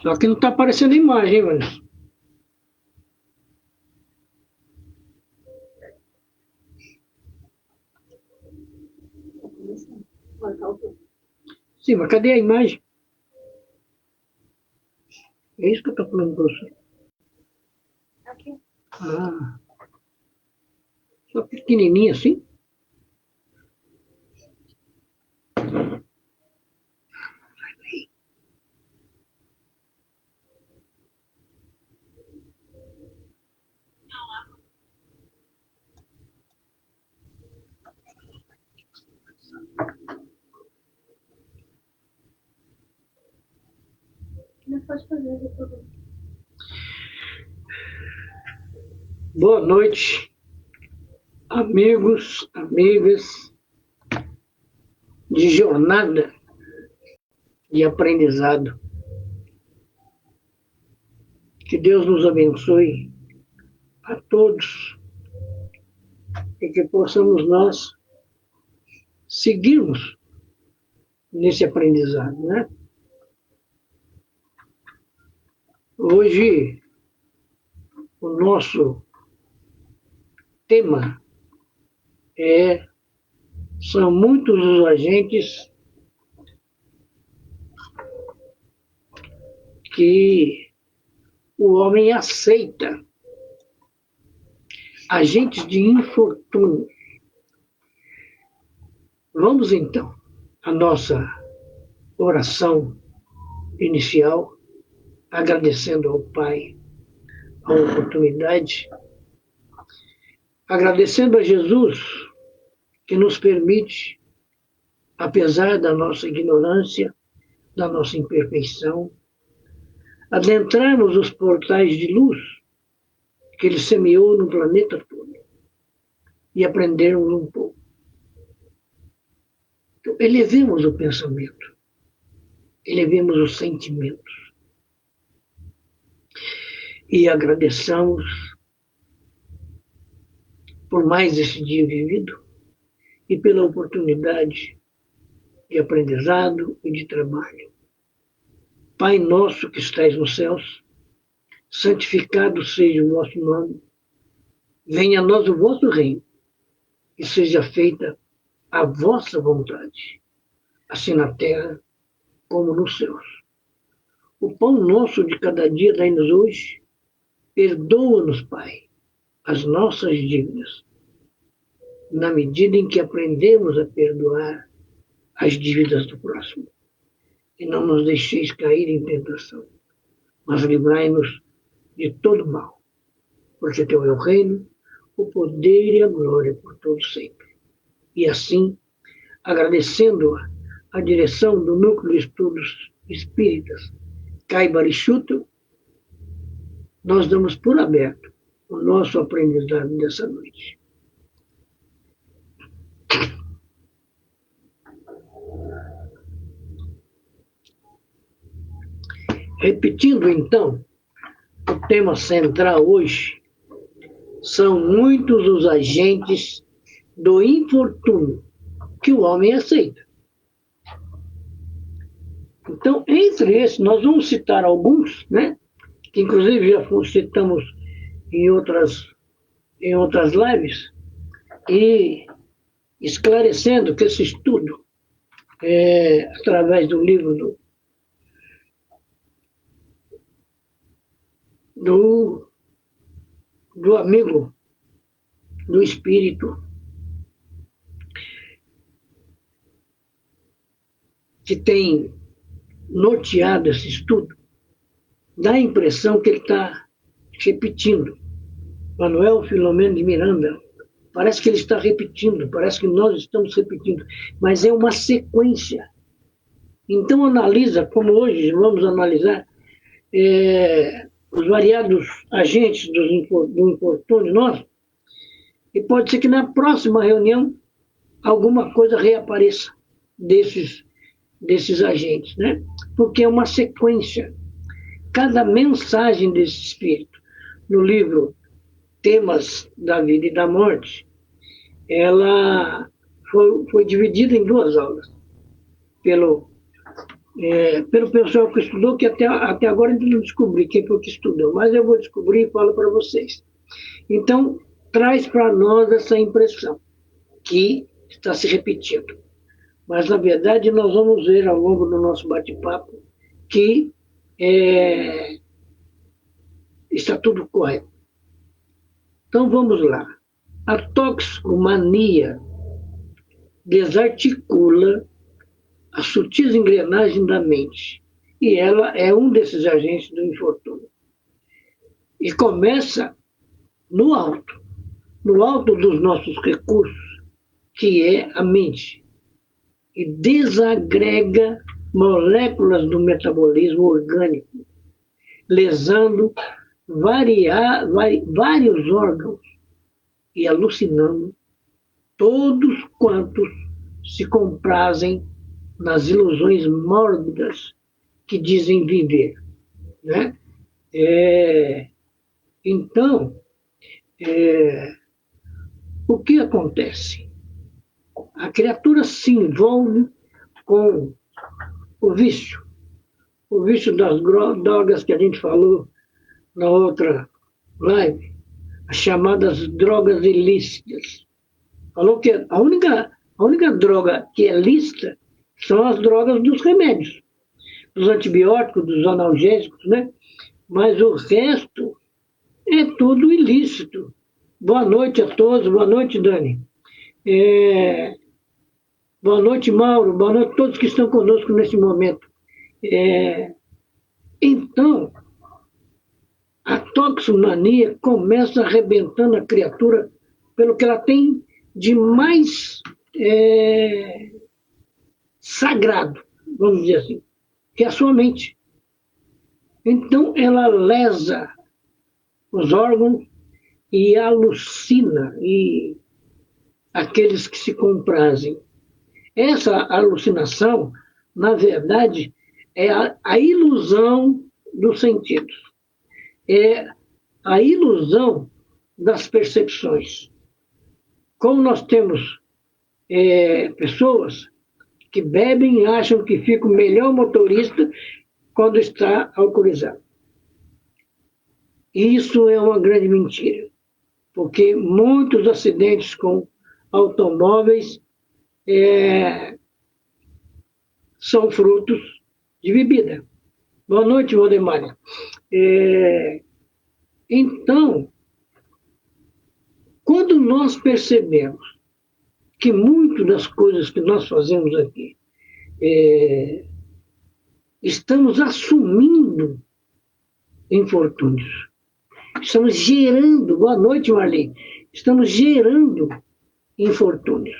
Só que não está aparecendo a imagem, hein, mano? Sim, mas cadê a imagem? É isso que eu estou falando para você. Aqui. Ah, só pequenininha assim? Não pode fazer depois. Boa noite, amigos, amigas de jornada de aprendizado. Que Deus nos abençoe a todos e que possamos nós seguirmos nesse aprendizado, né? Hoje, o nosso tema são muitos os agentes que o homem aceita, agentes de infortúnio. Vamos então à nossa oração inicial, agradecendo ao Pai a oportunidade, agradecendo a Jesus que nos permite, apesar da nossa ignorância, da nossa imperfeição, adentrarmos os portais de luz que Ele semeou no planeta todo e aprendermos um pouco. Então, elevemos o pensamento, elevemos os sentimentos e agradeçamos por mais esse dia vivido e pela oportunidade de aprendizado e de trabalho. Pai nosso que estais nos céus, santificado seja o vosso nome, venha a nós o vosso reino e seja feita a vossa vontade, assim na terra como nos céus. O pão nosso de cada dia dai-nos hoje, perdoa-nos, Pai, as nossas dívidas, na medida em que aprendemos a perdoar as dívidas do próximo. E não nos deixeis cair em tentação, mas livrai-nos de todo mal, porque teu é o reino, o poder e a glória por todo sempre. E assim, agradecendo a direção do Núcleo de Estudos Espíritas Caiba Richuto, nós damos por aberto o nosso aprendizado dessa noite. Repetindo então, o tema central hoje são muitos os agentes do infortúnio que o homem aceita. Então, entre esses, nós vamos citar alguns, né, que inclusive já citamos em outras lives, e esclarecendo que esse estudo, através do livro do amigo do espírito, que tem norteado esse estudo, dá a impressão que ele está repetindo. Manuel Filomeno de Miranda, parece que ele está repetindo, parece que nós estamos repetindo, mas é uma sequência. Então analisa, como hoje vamos analisar, os variados agentes do infortúnio nosso, e pode ser que na próxima reunião alguma coisa reapareça desses agentes, né? Porque é uma sequência. Cada mensagem desse espírito, no livro Temas da Vida e da Morte, ela foi dividida em duas aulas, pelo pelo pessoal que estudou, que até agora ainda não descobri quem foi que estudou, mas eu vou descobrir e falo para vocês. Então, traz para nós essa impressão que está se repetindo. Mas, na verdade, nós vamos ver ao longo do nosso bate-papo que está tudo correto. Então, vamos lá. A toxicomania desarticula as sutis engrenagens da mente. E ela é um desses agentes do infortúnio. E começa no alto dos nossos recursos, que é a mente. E desagrega moléculas do metabolismo orgânico, lesando vários órgãos e alucinando todos quantos se comprazem nas ilusões mórbidas que dizem viver. Né? Então, o que acontece? A criatura se envolve com o vício das drogas que a gente falou na outra live, as chamadas drogas ilícitas. Falou que a única droga que é lícita são as drogas dos remédios, dos antibióticos, dos analgésicos, né? Mas o resto é tudo ilícito. Boa noite a todos, boa noite, Dani. Boa noite, Mauro, boa noite a todos que estão conosco nesse momento. Então, a toxomania começa arrebentando a criatura pelo que ela tem de mais sagrado, vamos dizer assim, que é a sua mente. Então, ela lesa os órgãos e alucina e aqueles que se comprazem. Essa alucinação, na verdade, é a ilusão dos sentidos. É a ilusão das percepções. Como nós temos pessoas que bebem e acham que fica o melhor motorista quando está alcoolizado. Isso é uma grande mentira, porque muitos acidentes com automóveis são frutos de bebida. Boa noite, Valdemar. Então, quando nós percebemos que muitas das coisas que nós fazemos aqui estamos assumindo infortúnios, estamos gerando, boa noite, Marli, estamos gerando infortúnios.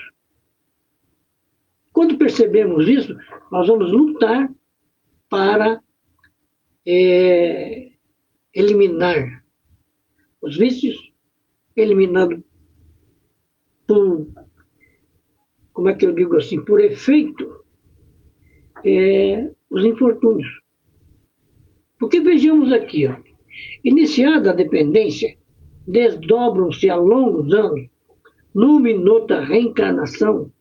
Quando percebemos isso, nós vamos lutar para eliminar os vícios, eliminando por, como é que eu digo assim, por efeito, os infortúnios. Porque vejamos aqui, ó, iniciada a dependência, desdobram-se a longos anos, numa e noutra reencarnação,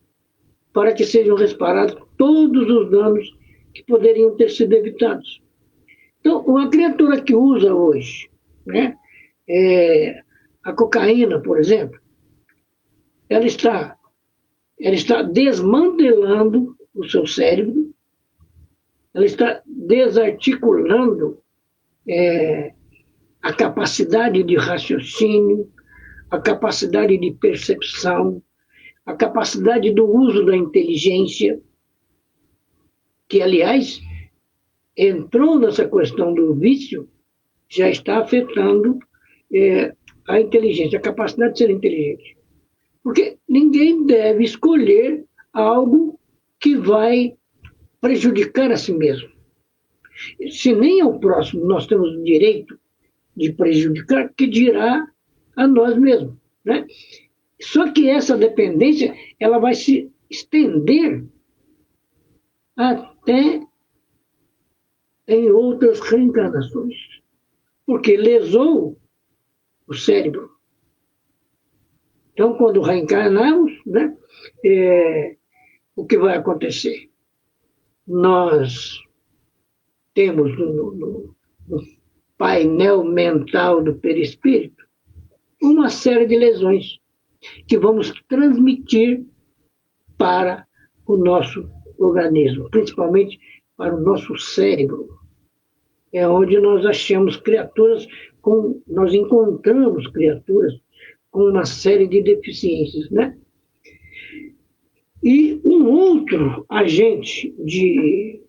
para que sejam reparados todos os danos que poderiam ter sido evitados. Então, uma criatura que usa hoje, né, a cocaína, por exemplo, ela está desmantelando o seu cérebro, ela está desarticulando a capacidade de raciocínio, a capacidade de percepção, a capacidade do uso da inteligência, que, aliás, entrou nessa questão do vício, já está afetando a inteligência, a capacidade de ser inteligente. Porque ninguém deve escolher algo que vai prejudicar a si mesmo. Se nem ao próximo nós temos o direito de prejudicar, que dirá a nós mesmos, né? Só que essa dependência ela vai se estender até em outras reencarnações, porque lesou o cérebro. Então, quando reencarnamos, né, o que vai acontecer? Nós temos no painel mental do perispírito uma série de lesões que vamos transmitir para o nosso organismo, principalmente para o nosso cérebro. É onde nós achamos criaturas nós encontramos criaturas com uma série de deficiências, né? E um outro agente de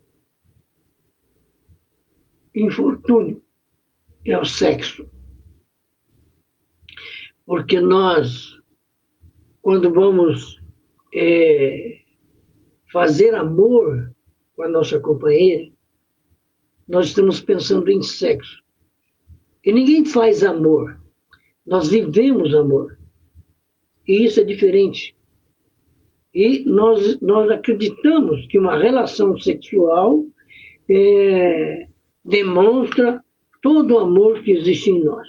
infortúnio é o sexo. Porque nós, quando vamos fazer amor com a nossa companheira, nós estamos pensando em sexo. E ninguém faz amor. Nós vivemos amor. E isso é diferente. E nós acreditamos que uma relação sexual demonstra todo o amor que existe em nós.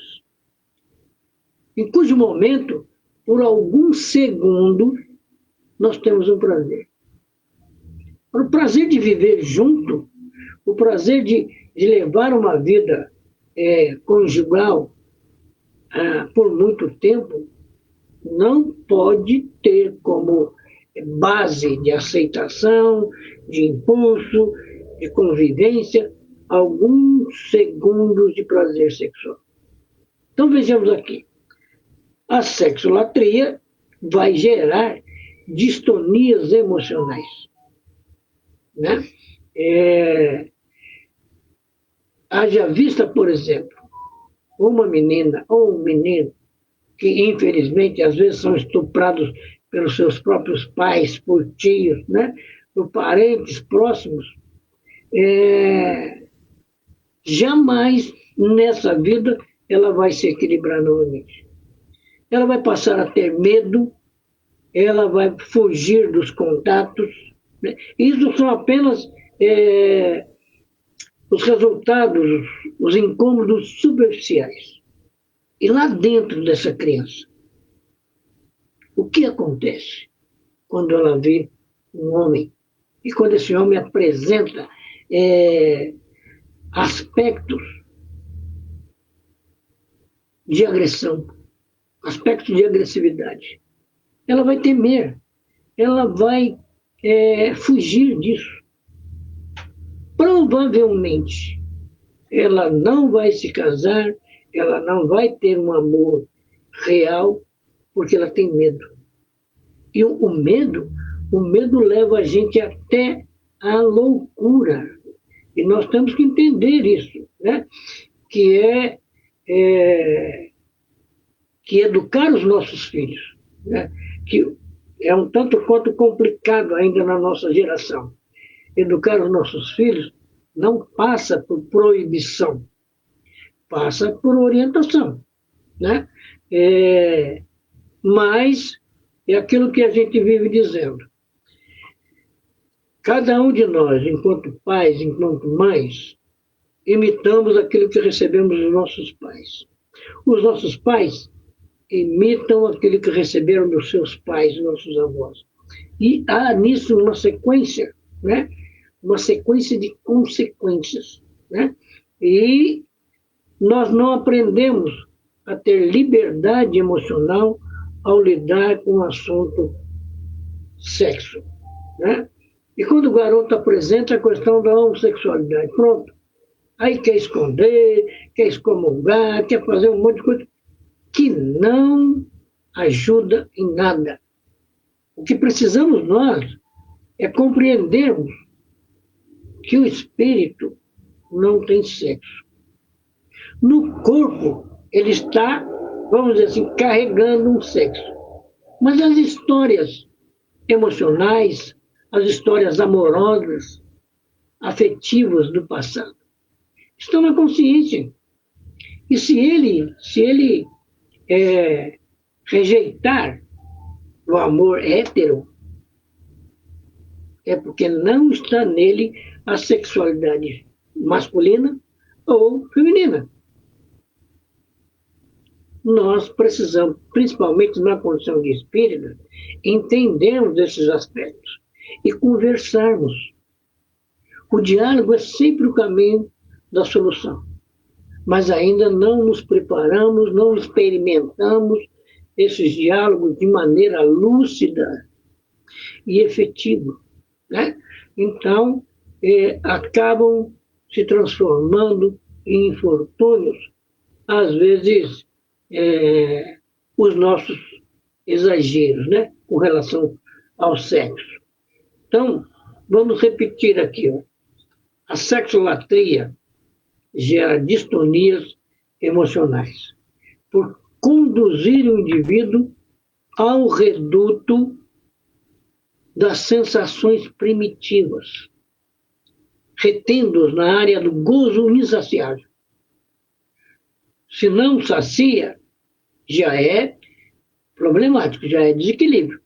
Em cujo momento, por alguns segundos, nós temos um prazer. O prazer de viver junto, o prazer de levar uma vida conjugal por muito tempo, não pode ter como base de aceitação, de impulso, de convivência, alguns segundos de prazer sexual. Então vejamos aqui. A sexolatria vai gerar distonias emocionais, né? Haja vista, por exemplo, uma menina ou um menino que, infelizmente, às vezes são estuprados pelos seus próprios pais, por tios, né? Por parentes próximos, jamais nessa vida ela vai se equilibrar novamente. Ela vai passar a ter medo, ela vai fugir dos contatos, né? Isso são apenas os resultados, os incômodos superficiais. E lá dentro dessa criança, o que acontece quando ela vê um homem? E quando esse homem apresenta aspectos de agressão, aspectos de agressividade. Ela vai temer, ela vai fugir disso. Provavelmente, ela não vai se casar, ela não vai ter um amor real, porque ela tem medo. E o medo leva a gente até a loucura. E nós temos que entender isso, né? Que educar os nossos filhos, né? Que é um tanto quanto complicado ainda na nossa geração. Educar os nossos filhos não passa por proibição, passa por orientação, né? Mas é aquilo que a gente vive dizendo. Cada um de nós, enquanto pais, enquanto mães, imitamos aquilo que recebemos dos nossos pais. Os nossos pais imitam aquilo que receberam dos seus pais, nossos avós. E há nisso uma sequência, né? Uma sequência de consequências, né? E nós não aprendemos a ter liberdade emocional ao lidar com o assunto sexo, né? E quando o garoto apresenta a questão da homossexualidade, pronto, aí quer esconder, quer excomungar, quer fazer um monte de coisa que não ajuda em nada. O que precisamos nós é compreendermos que o espírito não tem sexo. No corpo, ele está, vamos dizer assim, carregando um sexo. Mas as histórias emocionais, as histórias amorosas, afetivas do passado, estão na consciência. E se ele rejeitar o amor hétero, é porque não está nele a sexualidade masculina ou feminina. Nós precisamos, principalmente na condição de espírita, entendermos esses aspectos e conversarmos O diálogo é sempre o caminho da solução, mas ainda não nos preparamos, não experimentamos esses diálogos de maneira lúcida e efetiva, né? Então, acabam se transformando em infortúnios, às vezes, os nossos exageros, né? Com relação ao sexo. Então, vamos repetir aqui. Ó. A sexolatria gera distonias emocionais por conduzir o indivíduo ao reduto das sensações primitivas, retendo-os na área do gozo insaciável. Se não sacia, já é problemático, já é desequilíbrio,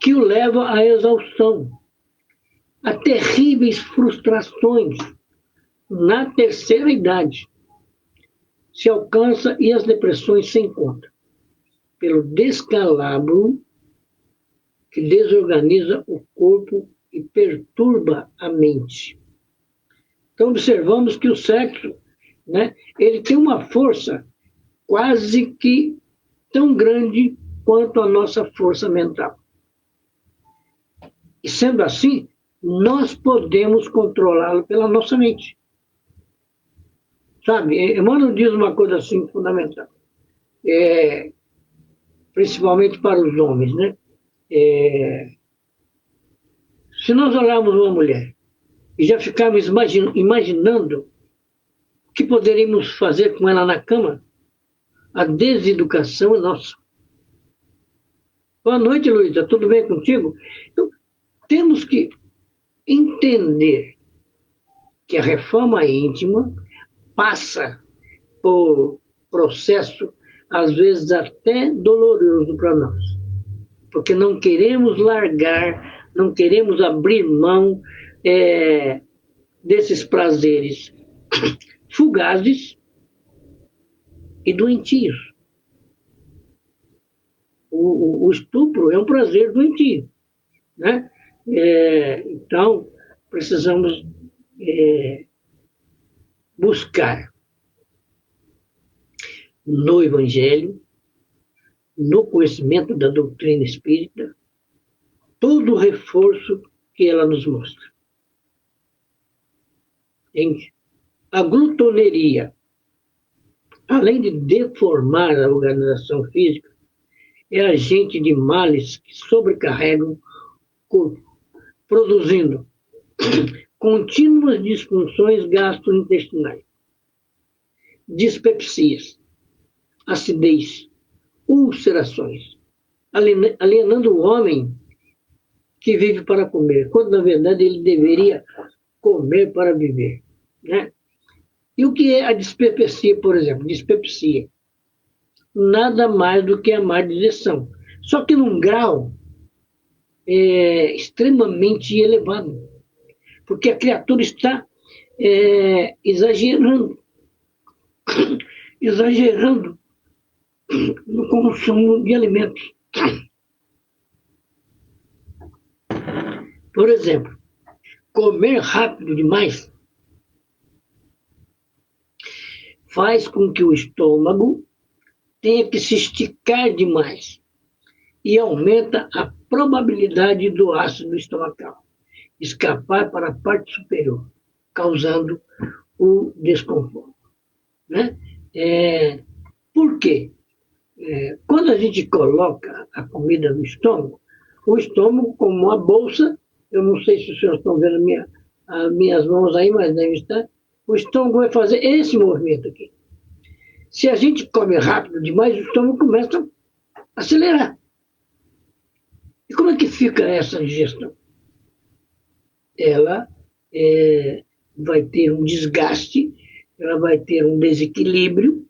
que o leva à exaustão, a terríveis frustrações na terceira idade. Se alcança e as depressões se encontram, pelo descalabro que desorganiza o corpo e perturba a mente. Então, observamos que o sexo, né, ele tem uma força quase que tão grande quanto a nossa força mental. E sendo assim, nós podemos controlá-lo pela nossa mente. Sabe, Emmanuel diz uma coisa assim fundamental, principalmente para os homens, né? Se nós olharmos uma mulher e já ficarmos imaginando o que poderíamos fazer com ela na cama, a deseducação é nossa. Boa noite, Luísa, tudo bem contigo? Então, temos que entender que a reforma íntima passa por processo, às vezes até doloroso para nós, porque não queremos largar, não queremos abrir mão desses prazeres fugazes e doentios. O estupro é um prazer doentio, né? Então, precisamos buscar no Evangelho, no conhecimento da doutrina espírita, todo o reforço que ela nos mostra. A glutoneria, além de deformar a organização física, é agente de males que sobrecarregam o corpo, produzindo contínuas disfunções gastrointestinais, dispepsias, acidez, ulcerações, alienando o homem que vive para comer, quando na verdade ele deveria comer para viver, né? E o que é a dispepsia, por exemplo? Dispepsia, nada mais do que a má digestão, só que num grau extremamente elevado, porque a criatura está exagerando no consumo de alimentos. Por exemplo, comer rápido demais faz com que o estômago tenha que se esticar demais e aumenta a probabilidade do ácido estomacal escapar para a parte superior, causando o desconforto, né? Por quê? Quando a gente coloca a comida no estômago, o estômago, como uma bolsa, eu não sei se os senhores estão vendo as minhas mãos aí, mas devem estar, o estômago vai fazer esse movimento aqui. Se a gente come rápido demais, o estômago começa a acelerar. E como é que fica essa digestão? Ela vai ter um desgaste, ela vai ter um desequilíbrio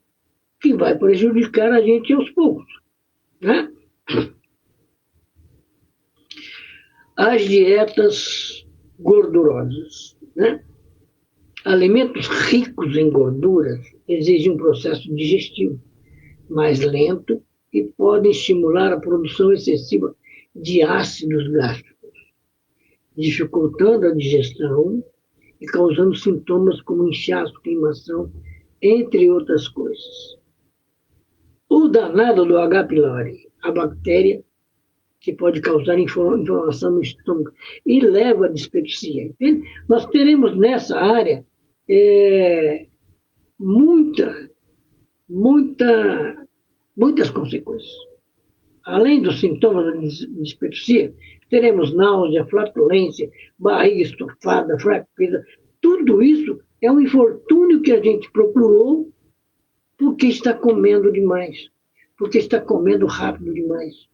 que vai prejudicar a gente aos poucos, né? As dietas gordurosas, né? Alimentos ricos em gorduras exigem um processo digestivo mais lento e podem estimular a produção excessiva de ácidos gástricos, dificultando a digestão e causando sintomas como inchaço, queimação, entre outras coisas. O danado do H. pylori, a bactéria que pode causar inflamação no estômago e leva à dispepsia. Entende? Nós teremos nessa área muitas consequências. Além dos sintomas da dispepsia, teremos náusea, flatulência, barriga estufada, fraqueza. Tudo isso é um infortúnio que a gente procurou porque está comendo demais, porque está comendo rápido demais.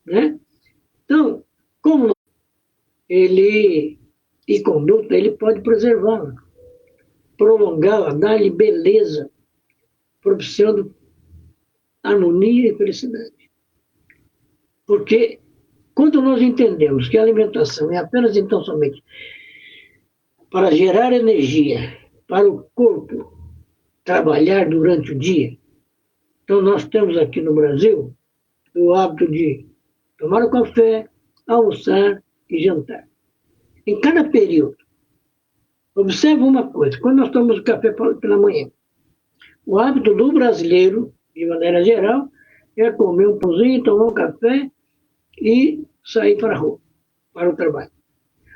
Né? Então, como ele e conduta, ele pode preservá-la, prolongá-la, dar-lhe beleza, propiciando harmonia e felicidade. Porque quando nós entendemos que a alimentação é apenas então somente para gerar energia para o corpo trabalhar durante o dia, então nós temos aqui no Brasil o hábito de tomar o café, almoçar e jantar. Em cada período, observe uma coisa, quando nós tomamos o café pela manhã, o hábito do brasileiro, de maneira geral, é comer um pãozinho, tomar um café e sair para a rua, para o trabalho.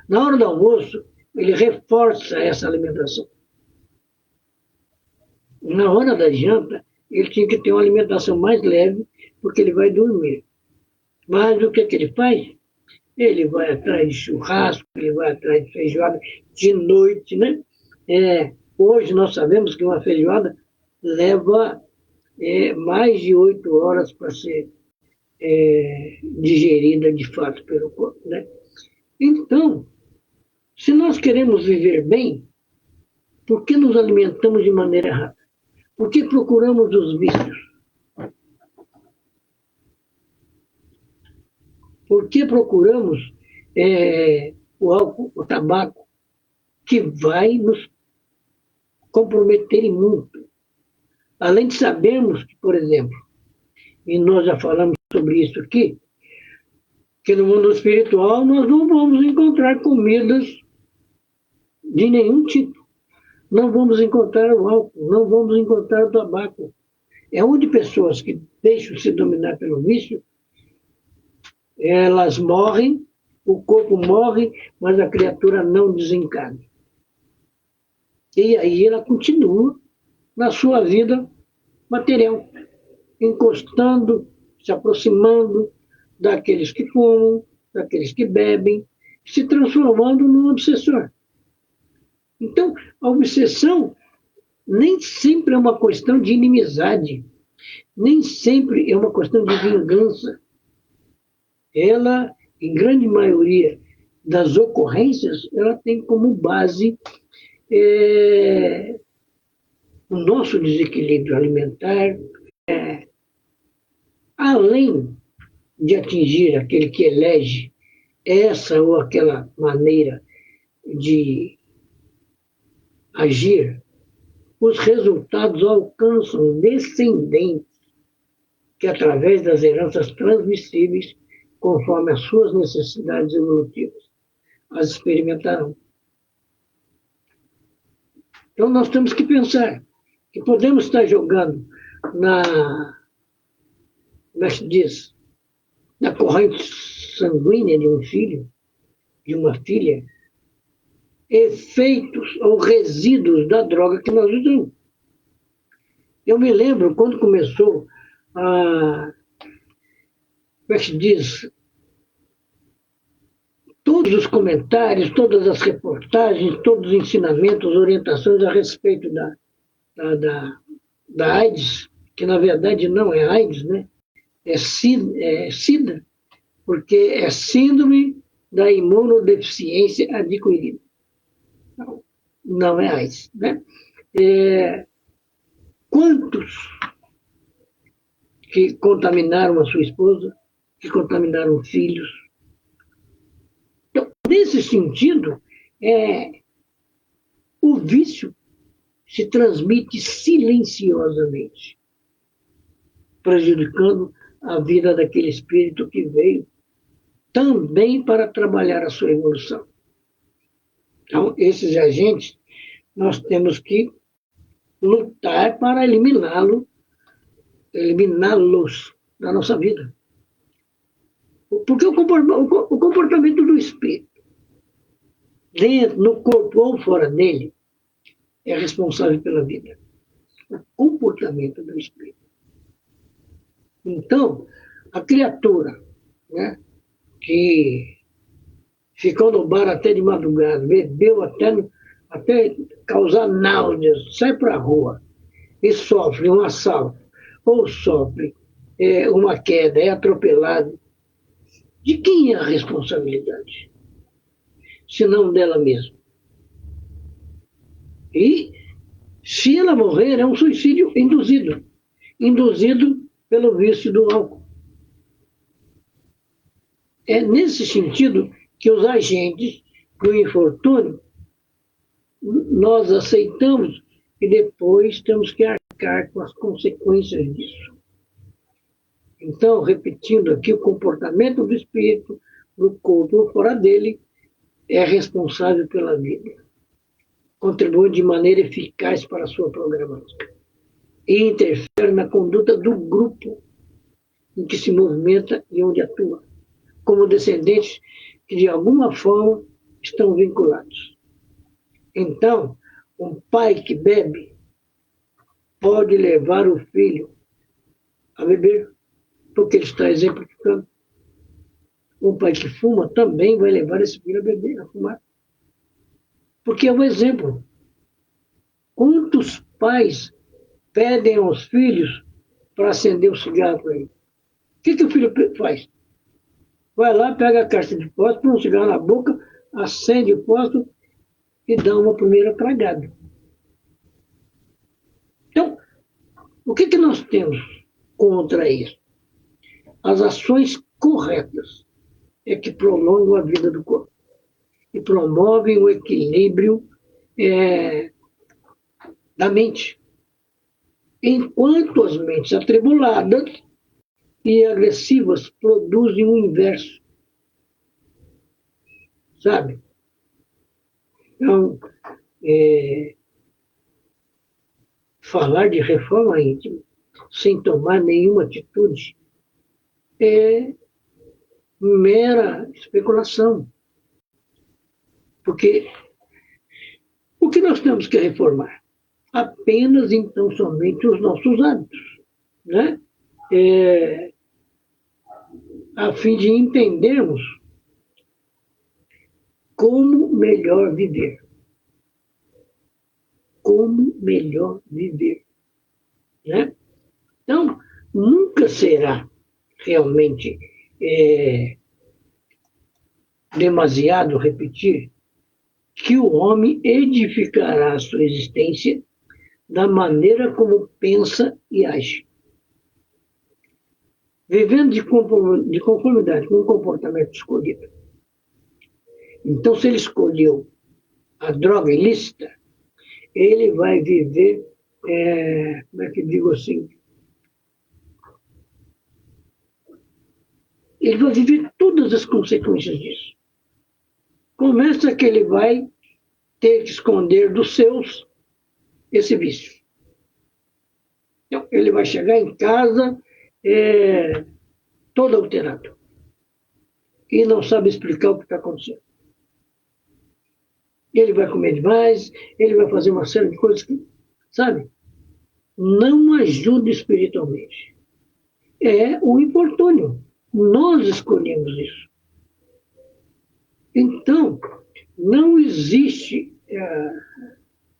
Na hora do almoço, ele reforça essa alimentação. Na hora da janta, ele tinha que ter uma alimentação mais leve, porque ele vai dormir. Mas o que ele faz? Ele vai atrás de churrasco, ele vai atrás de feijoada de noite, né? Hoje nós sabemos que uma feijoada leva mais de 8 horas para ser digerida de fato pelo corpo, né? Então, se nós queremos viver bem, por que nos alimentamos de maneira errada? Por que procuramos os vícios? Por que procuramos o álcool, o tabaco, que vai nos comprometer muito? Além de sabermos que, por exemplo, e nós já falamos sobre isso aqui, que no mundo espiritual nós não vamos encontrar comidas de nenhum tipo. Não vamos encontrar o álcool, não vamos encontrar o tabaco. É onde pessoas que deixam-se dominar pelo vício, elas morrem, o corpo morre, mas a criatura não desencarna. E aí ela continua na sua vida material, encostando, se aproximando daqueles que fumam, daqueles que bebem, se transformando num obsessor. Então, a obsessão nem sempre é uma questão de inimizade, nem sempre é uma questão de vingança. Ela, em grande maioria das ocorrências, ela tem como base o nosso desequilíbrio alimentar, além de atingir aquele que elege essa ou aquela maneira de agir, os resultados alcançam descendentes que, através das heranças transmissíveis, conforme as suas necessidades evolutivas, as experimentarão. Então, nós temos que pensar que podemos estar jogando como é que se diz, na corrente sanguínea de um filho, de uma filha, efeitos ou resíduos da droga que nós usamos. Eu me lembro quando começou como é que se diz, todos os comentários, todas as reportagens, todos os ensinamentos, orientações a respeito da AIDS, que na verdade não é AIDS, né? É SIDA, porque é síndrome da imunodeficiência adquirida. Não é AIDS, né? Quantos que contaminaram a sua esposa, que contaminaram filhos? Então, nesse sentido, o vício se transmite silenciosamente, prejudicando a vida daquele espírito que veio também para trabalhar a sua evolução. Então, esses agentes, nós temos que lutar para eliminá-los da nossa vida. Porque o comportamento do espírito, dentro, no corpo ou fora dele, é responsável pela vida. O comportamento do espírito. Então, a criatura, né, que ficou no bar até de madrugada, bebeu até causar náuseas, sai para a rua e sofre um assalto, ou sofre uma queda, é atropelado, de quem é a responsabilidade? Se não dela mesma. E, se ela morrer, é um suicídio induzido pelo vício do álcool. É nesse sentido que os agentes do infortúnio nós aceitamos e depois temos que arcar com as consequências disso. Então, repetindo aqui, o comportamento do espírito, no corpo ou fora dele, é responsável pela vida, contribui de maneira eficaz para a sua programação e interfere na conduta do grupo em que se movimenta e onde atua, como descendentes que de alguma forma estão vinculados. Então, um pai que bebe pode levar o filho a beber, porque ele está exemplificando. Um pai que fuma também vai levar esse filho a beber, a fumar. Porque é um exemplo. Quantos pais pedem aos filhos para acender o cigarro para ele? O que o filho faz? Vai lá, pega a caixa de fósforo, põe um cigarro na boca, acende o fósforo e dá uma primeira tragada. Então, o que nós temos contra isso? As ações corretas é que prolongam a vida do corpo e promovem o equilíbrio da mente. Enquanto as mentes atribuladas e agressivas produzem o inverso. Sabe? Então, falar de reforma íntima sem tomar nenhuma atitude é mera especulação. Porque o que nós temos que reformar? Apenas, então, somente os nossos hábitos, né? A fim de entendermos como melhor viver. Como melhor viver. Né? Então, nunca será realmente demasiado repetir que o homem edificará a sua existência da maneira como pensa e age. Vivendo de conformidade com o comportamento escolhido. Então, se ele escolheu a droga ilícita, ele vai viver, como é que digo assim? Ele vai viver todas as consequências disso. Começa que ele vai ter que esconder dos seus esse vício. Então, ele vai chegar em casa todo alterado. E não sabe explicar o que está acontecendo. Ele vai comer demais, ele vai fazer uma série de coisas que, sabe, não ajuda espiritualmente. É o infortúnio. Nós escolhemos isso. Então, não existe,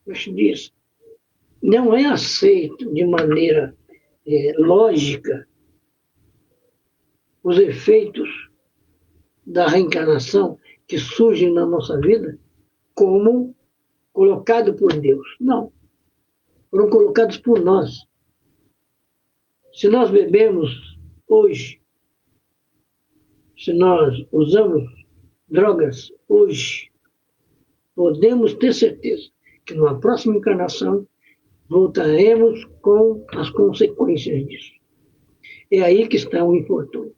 como se diz, não é aceito de maneira lógica os efeitos da reencarnação que surgem na nossa vida como colocado por Deus. Não. Foram colocados por nós. Se nós bebemos hoje, se nós usamos drogas hoje, podemos ter certeza que numa próxima encarnação voltaremos com as consequências disso. É aí que está o infortúnio.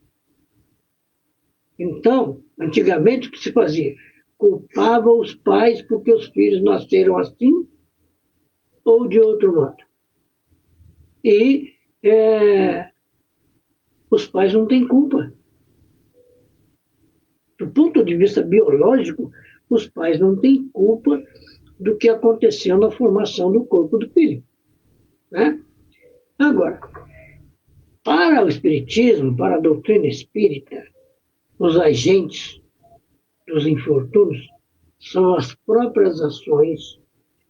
Então, antigamente, o que se fazia? Culpava os pais porque os filhos nasceram assim ou de outro modo. E os pais não têm culpa. Do ponto de vista biológico, os pais não têm culpa do que aconteceu na formação do corpo do filho. Né? Agora, para o Espiritismo, para a doutrina espírita, os agentes dos infortúnios são as próprias ações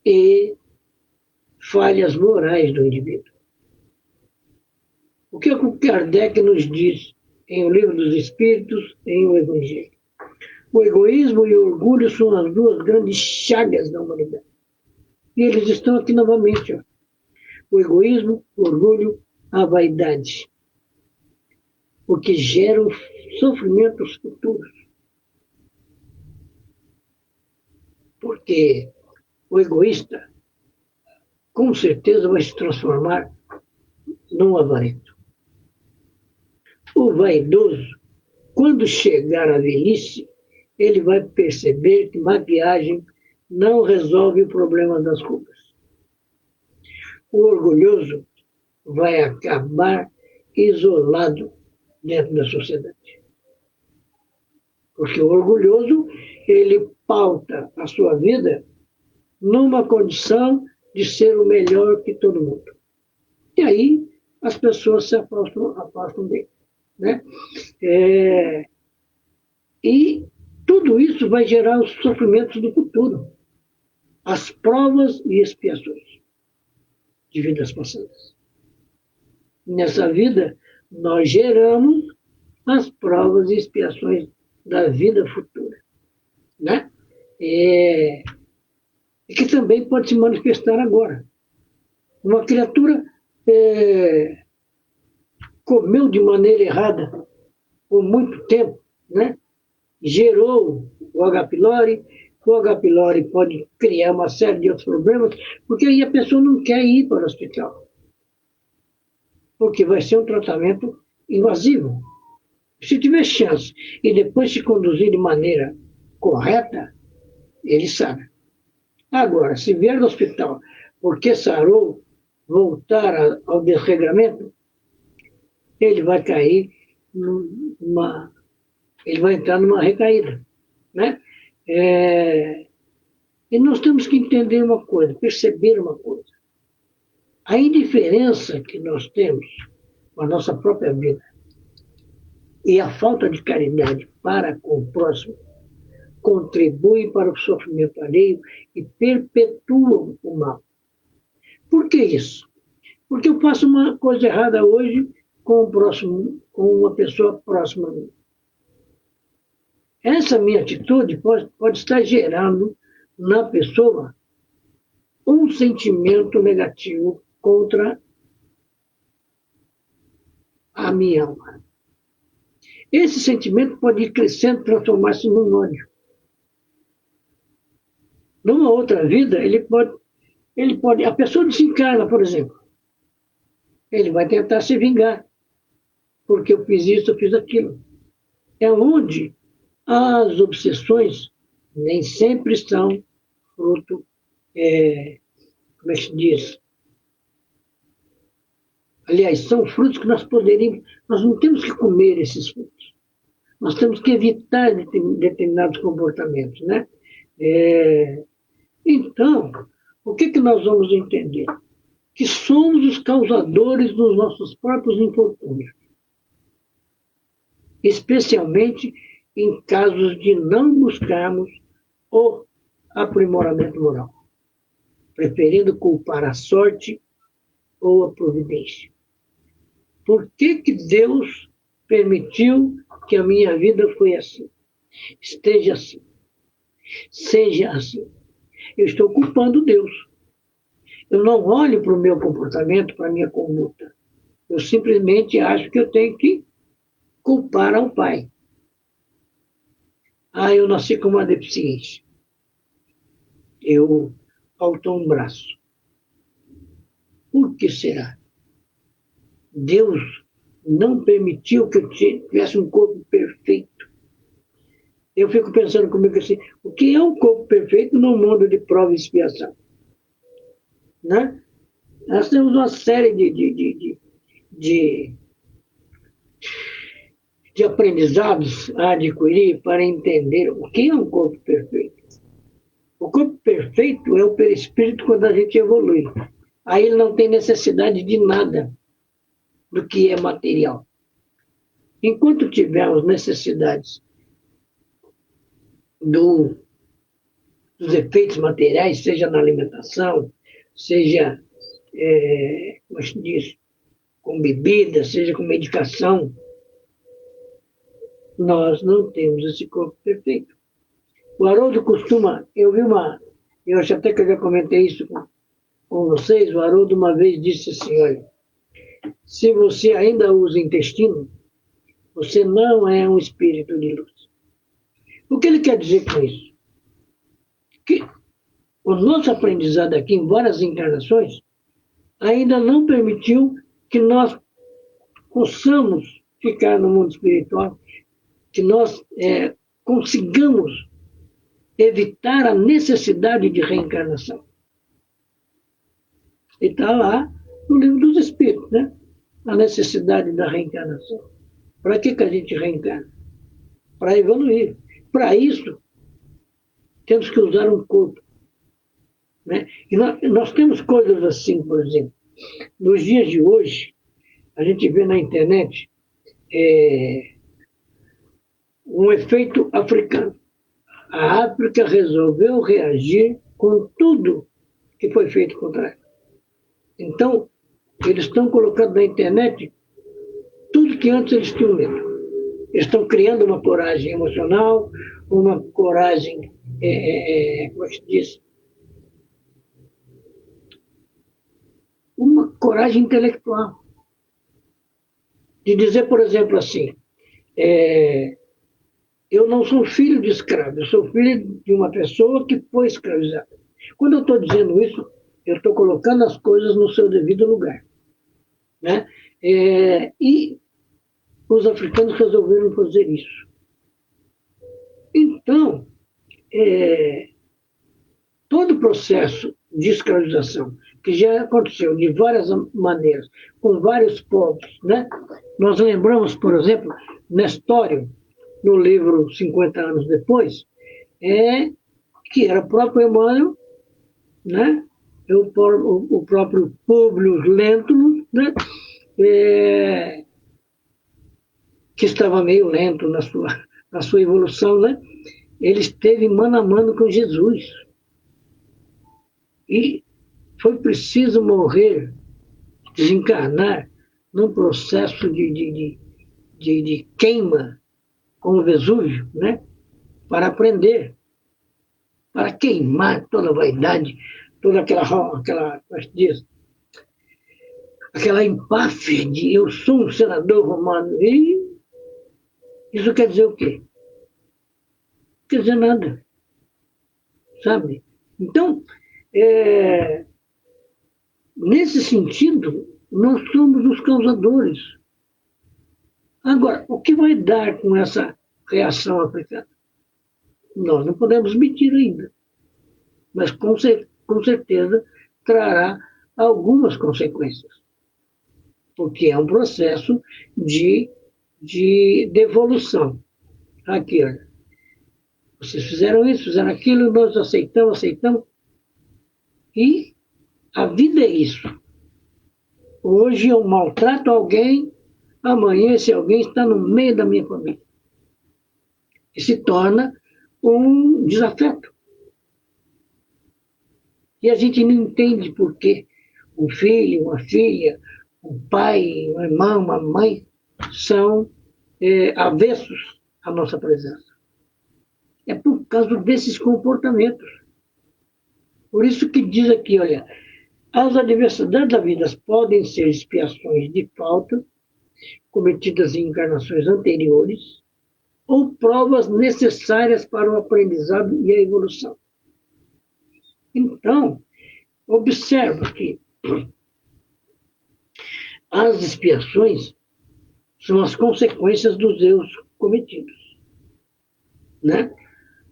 e falhas morais do indivíduo. O que o Kardec nos diz em O Livro dos Espíritos, em O Evangelho? O egoísmo e o orgulho são as duas grandes chagas da humanidade. E eles estão aqui novamente. Ó. O egoísmo, o orgulho, a vaidade. O que geram sofrimentos futuros. Porque o egoísta, com certeza, vai se transformar num avarento. O vaidoso, quando chegar à velhice, ele vai perceber que maquiagem não resolve o problema das rugas. O orgulhoso vai acabar isolado dentro da sociedade. Porque o orgulhoso, ele pauta a sua vida numa condição de ser o melhor que todo mundo. E aí as pessoas se afastam dele. Né? E tudo isso vai gerar os sofrimentos do futuro, as provas e expiações de vidas passadas. Nessa vida, nós geramos as provas e expiações da vida futura. Né? E que também pode se manifestar agora. Uma criatura comeu de maneira errada por muito tempo, né? Gerou o H. pylori, o H. pylori pode criar uma série de outros problemas, porque aí a pessoa não quer ir para o hospital, porque vai ser um tratamento invasivo. Se tiver chance e depois se conduzir de maneira correta, ele sara. Agora, se vier do hospital porque sarou, voltar ao desregramento, ele vai cair ele vai entrar numa recaída. Né? E nós temos que entender uma coisa, perceber uma coisa. A indiferença que nós temos com a nossa própria vida e a falta de caridade para com o próximo contribuem para o sofrimento alheio e perpetuam o mal. Por que isso? Porque eu faço uma coisa errada hoje com o próximo, com uma pessoa próxima a mim. Essa minha atitude pode estar gerando na pessoa um sentimento negativo contra a minha alma. Esse sentimento pode ir crescendo, transformar-se num ódio. Numa outra vida, a pessoa desencarna, por exemplo. Ele vai tentar se vingar, porque eu fiz isso, eu fiz aquilo. É onde as obsessões nem sempre são fruto, como é que se diz? Aliás, são frutos que nós não temos que comer esses frutos. Nós temos que evitar determinados comportamentos, né? Então, o que nós vamos entender? Que somos os causadores dos nossos próprios infortúnios. Especialmente em casos de não buscarmos o aprimoramento moral, preferindo culpar a sorte ou a providência. Por que Deus permitiu que a minha vida foi assim? Esteja assim. Seja assim. Eu estou culpando Deus. Eu não olho para o meu comportamento, para a minha conduta. Eu simplesmente acho que eu tenho que culpar ao Pai. Eu nasci com uma deficiência. Eu faltou um braço. Por que será? Deus não permitiu que eu tivesse um corpo perfeito. Eu fico pensando comigo assim, o que é um corpo perfeito num mundo de prova e expiação? Né? Nós temos uma série de, de aprendizados a adquirir para entender o que é um corpo perfeito. O corpo perfeito é o perispírito quando a gente evolui. Aí ele não tem necessidade de nada do que é material. Enquanto tivermos necessidades dos efeitos materiais, seja na alimentação, seja, como se diz, com bebida, seja com medicação, nós não temos esse corpo perfeito. O Haroldo costuma, eu acho até que eu já comentei isso com vocês, o Haroldo uma vez disse assim, olha, se você ainda usa intestino, você não é um espírito de luz. O que ele quer dizer com isso? Que o nosso aprendizado aqui, em várias encarnações, ainda não permitiu que nós possamos ficar no mundo espiritual, que nós consigamos evitar a necessidade de reencarnação. E está lá no livro dos Espíritos, né? A necessidade da reencarnação. Para que a gente reencarna? Para evoluir. Para isso, temos que usar um corpo. Né? E nós temos coisas assim, por exemplo. Nos dias de hoje, a gente vê na internet um efeito africano. A África resolveu reagir com tudo que foi feito contra ela. Então, eles estão colocando na internet tudo que antes eles tinham medo. Eles estão criando uma coragem emocional, uma coragem, como se diz, uma coragem intelectual. De dizer, por exemplo, assim, eu não sou filho de escravo, eu sou filho de uma pessoa que foi escravizada. Quando eu estou dizendo isso, eu estou colocando as coisas no seu devido lugar. Né? E os africanos resolveram fazer isso. Então, todo o processo de escravização, que já aconteceu de várias maneiras, com vários povos, né? Nós lembramos, por exemplo, Nestório, no livro 50 anos depois, que era o próprio Emmanuel, né? O próprio Públio Lentulus, né? Que estava meio lento na sua evolução, né? Ele esteve mano a mano com Jesus. E foi preciso morrer, desencarnar, num processo de queima com o Vesúvio, né? Para aprender, para queimar toda a vaidade, toda aquela empáfia de eu sou um senador romano. E isso quer dizer o quê? Não quer dizer nada, sabe? Então, nesse sentido, nós somos os causadores. Agora, o que vai dar com essa reação africana? Nós não podemos medir ainda, mas com certeza trará algumas consequências, porque é um processo de devolução. Aqui, olha, vocês fizeram isso, fizeram aquilo, nós aceitamos, e a vida é isso. Hoje eu maltrato alguém, amanhã esse alguém está no meio da minha família. E se torna um desafeto. E a gente não entende por que um filho, uma filha, um pai, um irmão, uma mãe são avessos à nossa presença. É por causa desses comportamentos. Por isso que diz aqui, olha, as adversidades da vida podem ser expiações de falta cometidas em encarnações anteriores ou provas necessárias para o aprendizado e a evolução. Então, observa que as expiações são as consequências dos erros cometidos. né?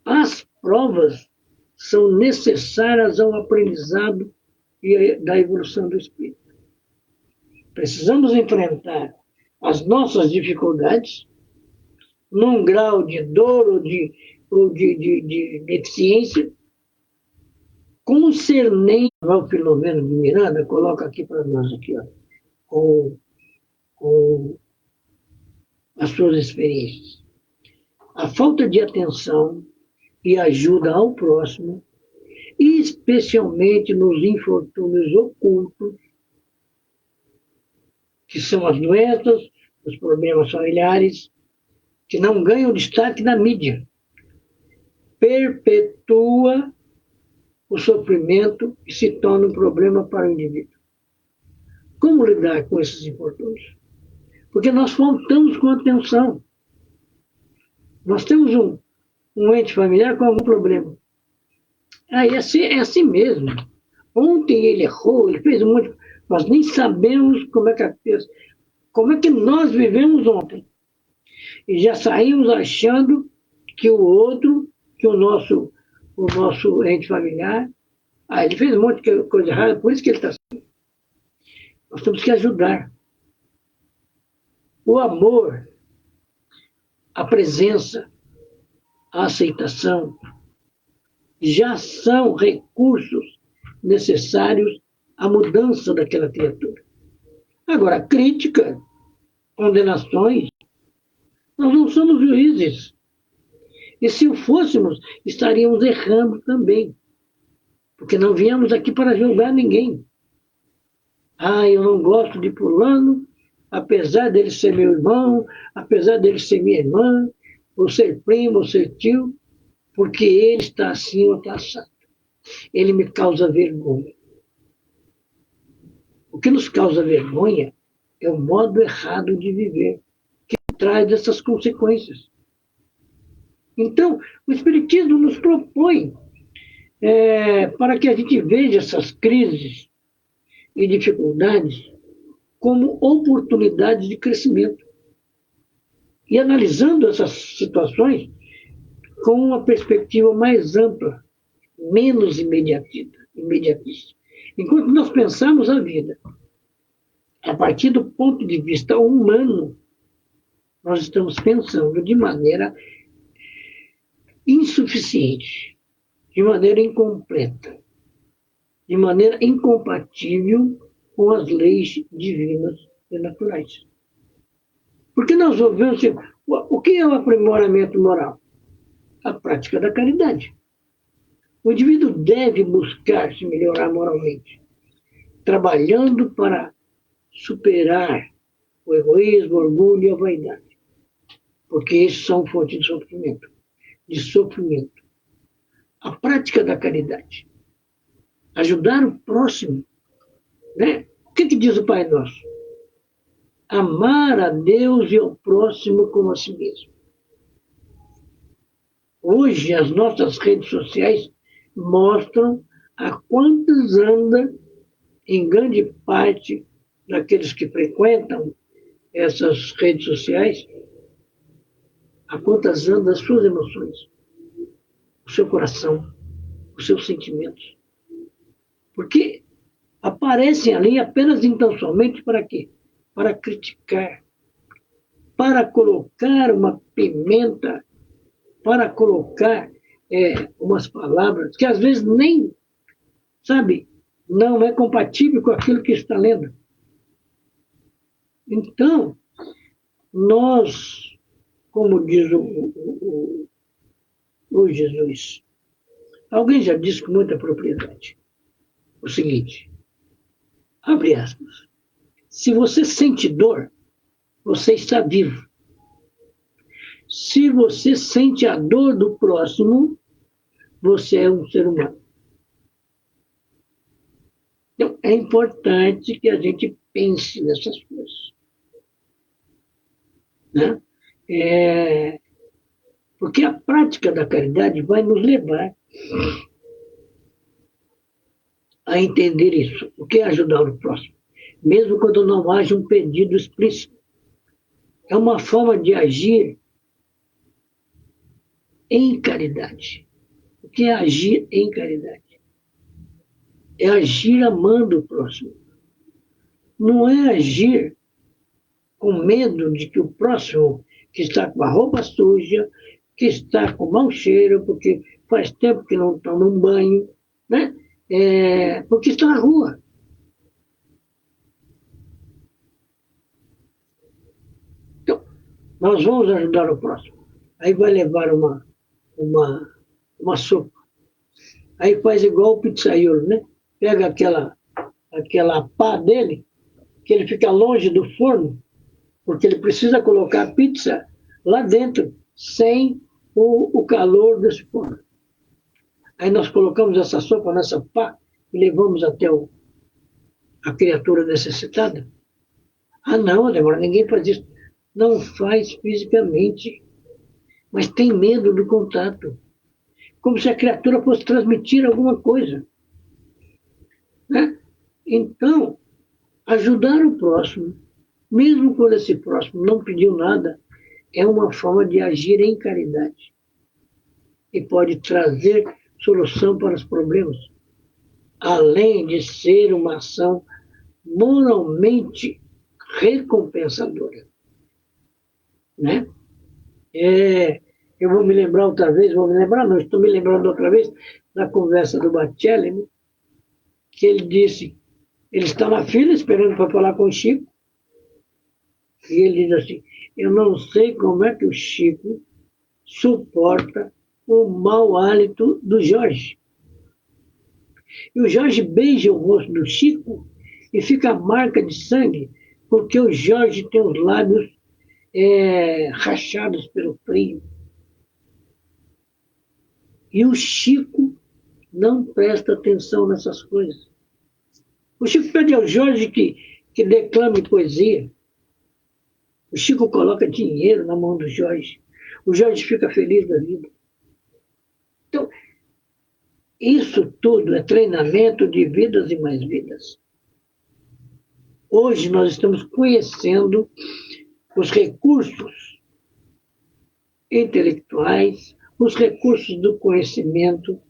As provas são necessárias ao aprendizado e da evolução do espírito. Precisamos enfrentar as nossas dificuldades num grau de dor ou de deficiência, concernente ao Filomeno de Miranda, coloca aqui para nós, aqui, ó, com as suas experiências. A falta de atenção e ajuda ao próximo, especialmente nos infortúnios ocultos, que são as doenças, os problemas familiares, que não ganham destaque na mídia, perpetua o sofrimento e se torna um problema para o indivíduo. Como lidar com esses infortúnios? Porque nós faltamos com atenção. Nós temos um ente familiar com algum problema. É assim mesmo. Ontem ele errou, ele fez um monte. Nós nem sabemos como é que nós vivemos ontem. E já saímos achando que o outro, que o nosso ente familiar, ele fez um monte de coisa errada, por isso que ele está assim. Nós temos que ajudar. O amor, a presença, a aceitação, já são recursos necessários à mudança daquela criatura. Agora, crítica, condenações, nós não somos juízes. E se o fôssemos, estaríamos errando também. Porque não viemos aqui para julgar ninguém. Eu não gosto de fulano, apesar dele ser meu irmão, apesar dele ser minha irmã, ou ser primo, ou ser tio, porque ele está assim ou está assado. Ele me causa vergonha. O que nos causa vergonha é o modo errado de viver, que traz essas consequências. Então, o Espiritismo nos propõe para que a gente veja essas crises e dificuldades como oportunidades de crescimento. E analisando essas situações com uma perspectiva mais ampla, menos imediatista. Enquanto nós pensamos a vida a partir do ponto de vista humano, nós estamos pensando de maneira insuficiente, de maneira incompleta, de maneira incompatível com as leis divinas e naturais. Porque nós ouvimos assim, o que é o aprimoramento moral? A prática da caridade. O indivíduo deve buscar se melhorar moralmente, trabalhando para superar o egoísmo, o orgulho e a vaidade. Porque esses são fontes de sofrimento. A prática da caridade. Ajudar o próximo. Né? O que diz o Pai Nosso? Amar a Deus e ao próximo como a si mesmo. Hoje, as nossas redes sociais mostram a quantas anda, em grande parte daqueles que frequentam essas redes sociais, a quantas anda as suas emoções, o seu coração, os seus sentimentos. Porque aparecem ali apenas então somente para quê? Para criticar, para colocar uma pimenta, para colocar umas palavras que às vezes nem, não é compatível com aquilo que está lendo. Então, nós, como diz o Jesus, alguém já disse com muita propriedade o seguinte, abre aspas, se você sente dor, você está vivo. Se você sente a dor do próximo, você é um ser humano. Então, é importante que a gente pense nessas coisas. Né? Porque a prática da caridade vai nos levar a entender isso. O que é ajudar o próximo? Mesmo quando não haja um pedido explícito. É uma forma de agir em caridade. O que é agir em caridade? É agir amando o próximo. Não é agir com medo de que o próximo, que está com a roupa suja, que está com mau cheiro, porque faz tempo que não toma um banho, né? Porque está na rua. Então, nós vamos ajudar o próximo. Aí vai levar uma sopa. Aí faz igual o pizzaiolo, né? Pega aquela pá dele, que ele fica longe do forno, porque ele precisa colocar a pizza lá dentro, sem o calor desse forno. Aí nós colocamos essa sopa nessa pá e levamos até a criatura necessitada. Ah, não, Ademar, ninguém faz isso. Não faz fisicamente, mas tem medo do contato. Como se a criatura fosse transmitir alguma coisa. Né? Então, ajudar o próximo, mesmo quando esse próximo não pediu nada, é uma forma de agir em caridade. E pode trazer solução para os problemas, além de ser uma ação moralmente recompensadora. Né? Eu vou me lembrar outra vez, não, estou me lembrando outra vez da conversa do Bacelli, né? Que ele disse, ele está na fila esperando para falar com o Chico, e ele diz assim, eu não sei como é que o Chico suporta o mau hálito do Jorge. E o Jorge beija o rosto do Chico e fica a marca de sangue, porque o Jorge tem os lábios rachados pelo frio. E o Chico não presta atenção nessas coisas. O Chico pede ao Jorge que declame poesia. O Chico coloca dinheiro na mão do Jorge. O Jorge fica feliz da vida. Então, isso tudo é treinamento de vidas e mais vidas. Hoje nós estamos conhecendo os recursos intelectuais, os recursos do conhecimento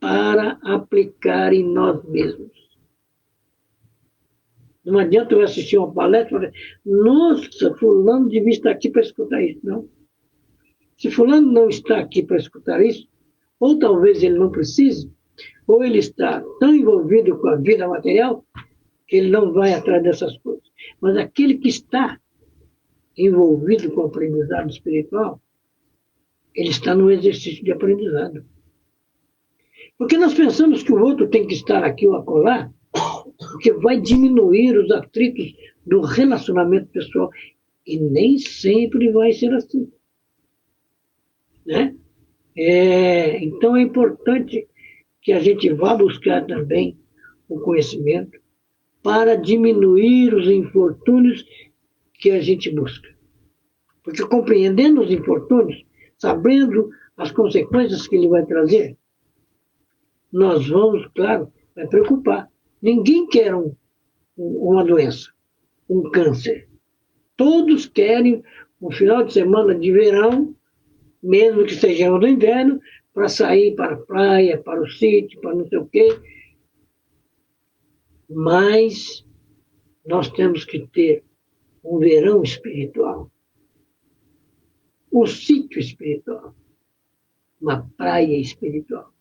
para aplicar em nós mesmos. Não adianta eu assistir uma palestra e falar, nossa, fulano devia estar aqui para escutar isso. Não. Se fulano não está aqui para escutar isso, ou talvez ele não precise, ou ele está tão envolvido com a vida material, que ele não vai atrás dessas coisas. Mas aquele que está envolvido com o aprendizado espiritual, ele está no exercício de aprendizado. Porque nós pensamos que o outro tem que estar aqui ou acolá, porque vai diminuir os atritos do relacionamento pessoal. E nem sempre vai ser assim. Né? Então é importante que a gente vá buscar também o conhecimento para diminuir os infortúnios que a gente busca. Porque compreendendo os infortúnios, sabendo as consequências que ele vai trazer, nós vamos, claro, vai preocupar. Ninguém quer uma doença, um câncer. Todos querem um final de semana de verão, mesmo que seja no inverno, para sair para a praia, para o sítio, para não sei o quê. Mas nós temos que ter um verão espiritual, um sítio espiritual, uma praia espiritual,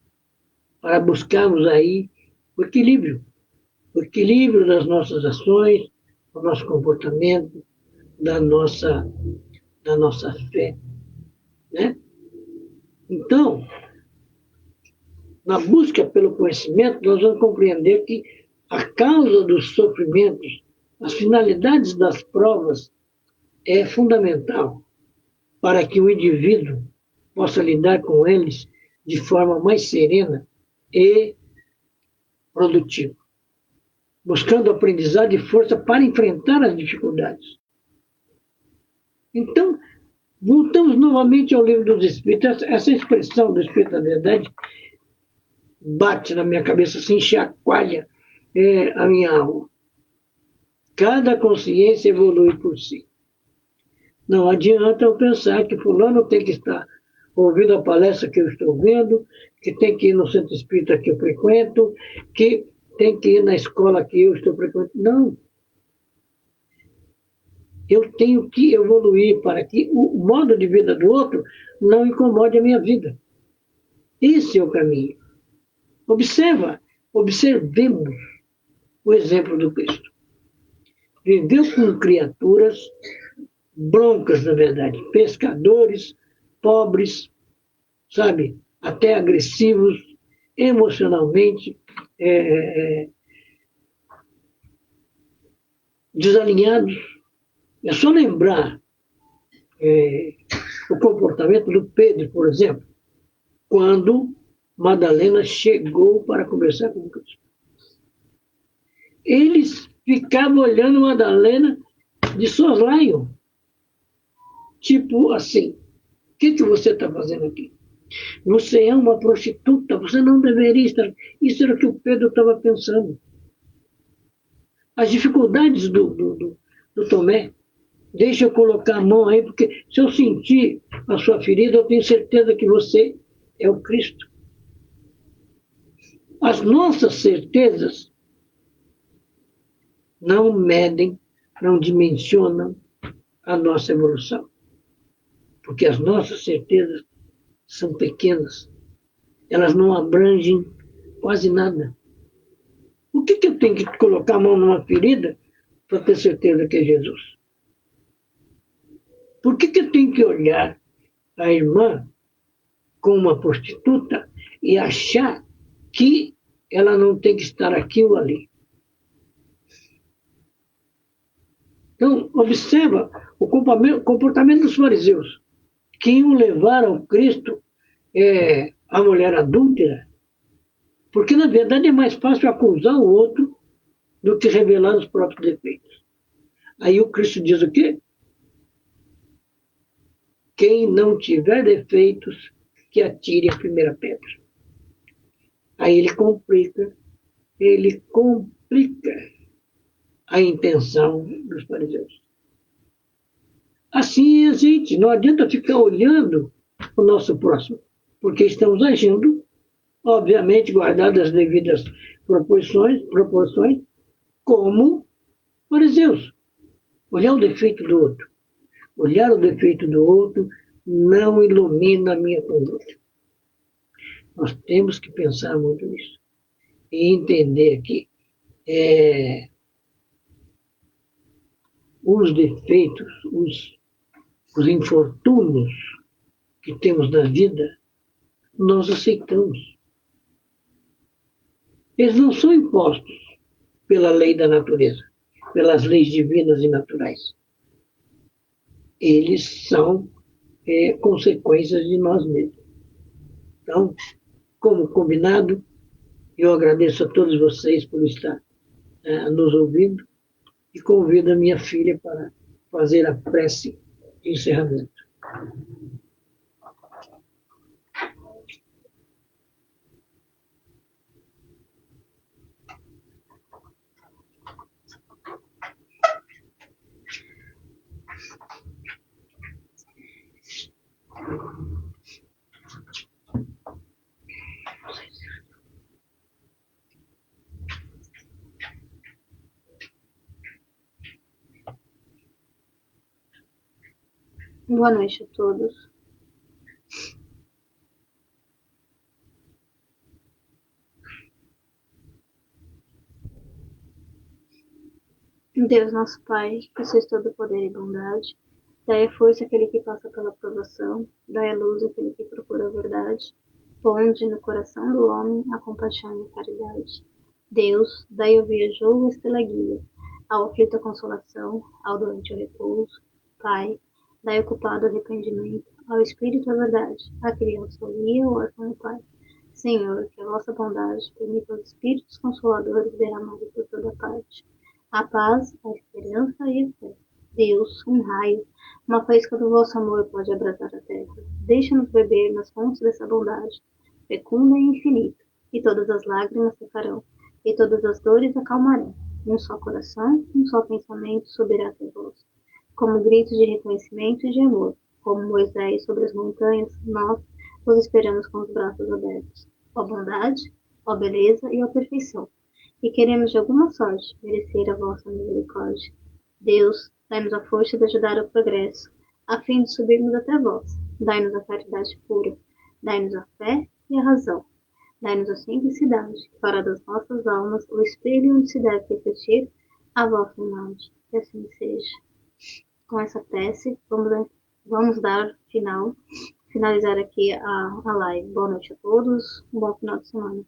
para buscarmos aí o equilíbrio das nossas ações, do nosso comportamento, da nossa fé. Né? Então, na busca pelo conhecimento, nós vamos compreender que a causa dos sofrimentos, as finalidades das provas, é fundamental para que o indivíduo possa lidar com eles de forma mais serena e produtiva, buscando aprendizado e força para enfrentar as dificuldades. Então, voltamos novamente ao Livro dos Espíritos. Essa expressão do Espírito da Verdade bate na minha cabeça, assim, chacoalha a minha alma. Cada consciência evolui por si. Não adianta eu pensar que fulano tem que estar ouvido a palestra que eu estou vendo, que tem que ir no centro espírita que eu frequento, que tem que ir na escola que eu estou frequentando. Não. Eu tenho que evoluir para que o modo de vida do outro não incomode a minha vida. Esse é o caminho. Observemos o exemplo do Cristo. Viveu com criaturas broncas, na verdade, pescadores, pobres, sabe, até agressivos, emocionalmente desalinhados. É só lembrar o comportamento do Pedro, por exemplo, quando Madalena chegou para conversar com Cristo. Eles ficavam olhando Madalena de soslaio. Tipo assim, o que você está fazendo aqui? Você é uma prostituta, você não deveria estar... Isso era o que o Pedro estava pensando. As dificuldades do Tomé. Deixa eu colocar a mão aí, porque se eu sentir a sua ferida, eu tenho certeza que você é o Cristo. As nossas certezas não medem, não dimensionam a nossa evolução. Porque as nossas certezas são pequenas. Elas não abrangem quase nada. O que eu tenho que colocar a mão numa ferida para ter certeza que é Jesus? Por que eu tenho que olhar a irmã como uma prostituta e achar que ela não tem que estar aqui ou ali? Então, observa o comportamento dos fariseus, que iam levar ao Cristo a mulher adúltera, porque, na verdade, é mais fácil acusar o outro do que revelar os próprios defeitos. Aí o Cristo diz o quê? Quem não tiver defeitos, que atire a primeira pedra. Aí ele complica a intenção dos fariseus. Assim a gente, não adianta ficar olhando o nosso próximo, porque estamos agindo, obviamente, guardadas as devidas proporções, como fariseus. Olhar o defeito do outro. Olhar o defeito do outro não ilumina a minha conduta. Nós temos que pensar muito nisso. E entender que os defeitos, os infortúnios que temos na vida, nós aceitamos. Eles não são impostos pela lei da natureza, pelas leis divinas e naturais. Eles são consequências de nós mesmos. Então, como combinado, eu agradeço a todos vocês por estar nos ouvindo e convido a minha filha para fazer a prece de encerramento. Boa noite a todos. Deus nosso Pai, que possui todo poder e bondade, dai a força àquele que passa pela provação, dai a luz àquele que procura a verdade, ponde no coração do homem a compaixão e a caridade. Deus, dai ao viajoso a estrela guia, ao aflito a consolação, ao doente o repouso. Pai, dai ao culpado o arrependimento, ao espírito a verdade, à criança o guia, ao órfão o Pai. Senhor, que a vossa bondade permita aos espíritos consoladores derramarem por toda parte a paz, a esperança e a fé. Deus, um raio, uma faísca do vosso amor pode abrasar a terra. Deixa-nos beber nas fontes dessa bondade, fecunda e infinita, e todas as lágrimas secarão, e todas as dores acalmarão. Um só coração, um só pensamento subirá até vós, como grito de reconhecimento e de amor. como Moisés sobre as montanhas, nós os esperamos com os braços abertos. Ó bondade, ó beleza e ó perfeição. E queremos de alguma sorte merecer a vossa misericórdia. Deus, dai-nos a força de ajudar o progresso, a fim de subirmos até vós. Dai-nos a caridade pura, dai-nos a fé e a razão. Dai-nos a simplicidade, para das nossas almas o espelho onde se deve refletir a vossa imagem. Que assim seja. Com essa prece, vamos dar finalizar aqui a live. Boa noite a todos, um bom final de semana.